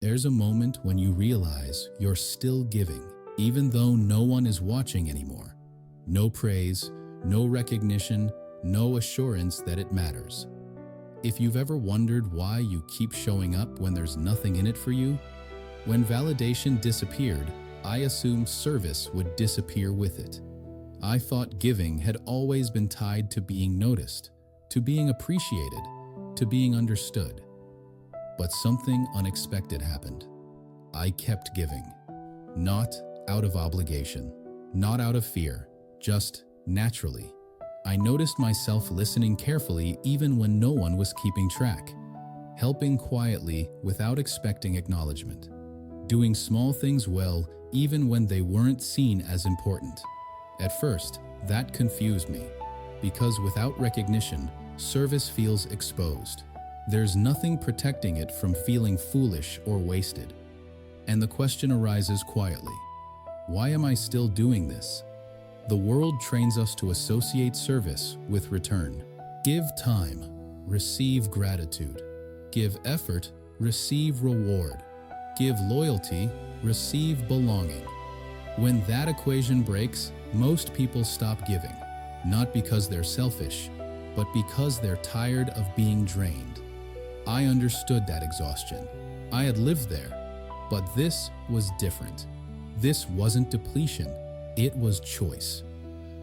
There's a moment when you realize you're still giving, even though no one is watching anymore. No praise, no recognition, no assurance that it matters. If you've ever wondered why you keep showing up when there's nothing in it for you, when validation disappeared, I assumed service would disappear with it. I thought giving had always been tied to being noticed, to being appreciated, to being understood. But something unexpected happened. I kept giving. Not out of obligation, not out of fear, just naturally. I noticed myself listening carefully even when no one was keeping track, helping quietly without expecting acknowledgement, doing small things well even when they weren't seen as important. At first, that confused me, because without recognition, service feels exposed. There's nothing protecting it from feeling foolish or wasted. And the question arises quietly: why am I still doing this? The world trains us to associate service with return. Give time, receive gratitude. Give effort, receive reward. Give loyalty, receive belonging. When that equation breaks, most people stop giving, not because they're selfish, but because they're tired of being drained. I understood that exhaustion. I had lived there, but this was different. This wasn't depletion, it was choice.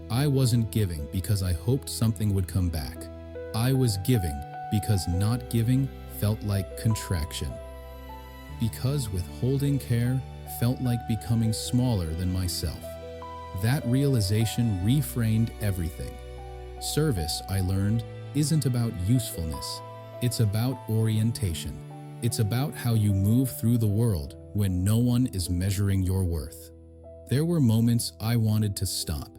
I wasn't giving because I hoped something would come back. I was giving because not giving felt like contraction. Because withholding care felt like becoming smaller than myself. That realization reframed everything. Service, I learned, isn't about usefulness. It's about orientation. It's about how you move through the world when no one is measuring your worth. There were moments I wanted to stop.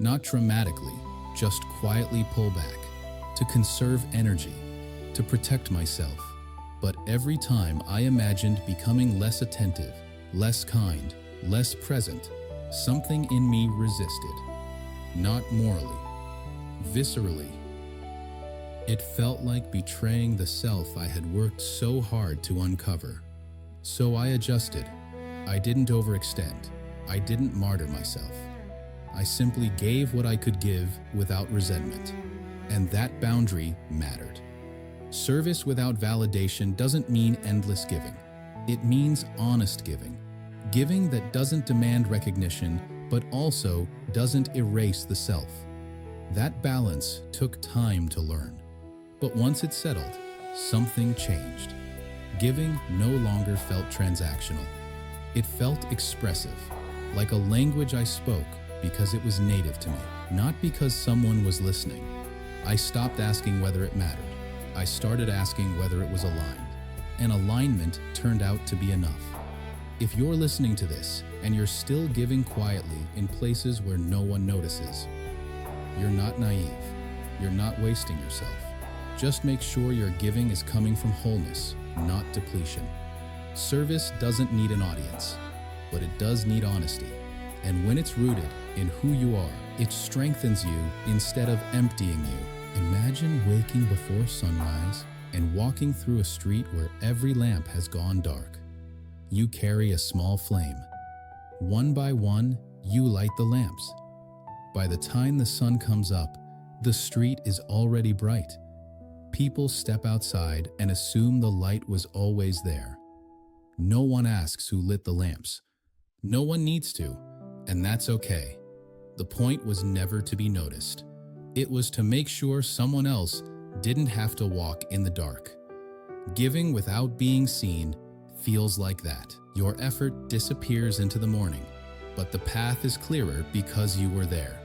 Not dramatically, just quietly pull back, to conserve energy, to protect myself. But every time I imagined becoming less attentive, less kind, less present, something in me resisted. Not morally, viscerally. It felt like betraying the self I had worked so hard to uncover. So I adjusted. I didn't overextend. I didn't martyr myself. I simply gave what I could give without resentment. And that boundary mattered. Service without validation doesn't mean endless giving. It means honest giving. Giving that doesn't demand recognition, but also doesn't erase the self. That balance took time to learn. But once it settled, something changed. Giving no longer felt transactional. It felt expressive, like a language I spoke because it was native to me, not because someone was listening. I stopped asking whether it mattered. I started asking whether it was aligned. And alignment turned out to be enough. If you're listening to this and you're still giving quietly in places where no one notices, you're not naive. You're not wasting yourself. Just make sure your giving is coming from wholeness, not depletion. Service doesn't need an audience, but it does need honesty. And when it's rooted in who you are, it strengthens you instead of emptying you. Imagine waking before sunrise and walking through a street where every lamp has gone dark. You carry a small flame. One by one, you light the lamps. By the time the sun comes up, the street is already bright. People step outside and assume the light was always there. No one asks who lit the lamps. No one needs to, and that's okay. The point was never to be noticed. It was to make sure someone else didn't have to walk in the dark. Giving without being seen feels like that. Your effort disappears into the morning, but the path is clearer because you were there.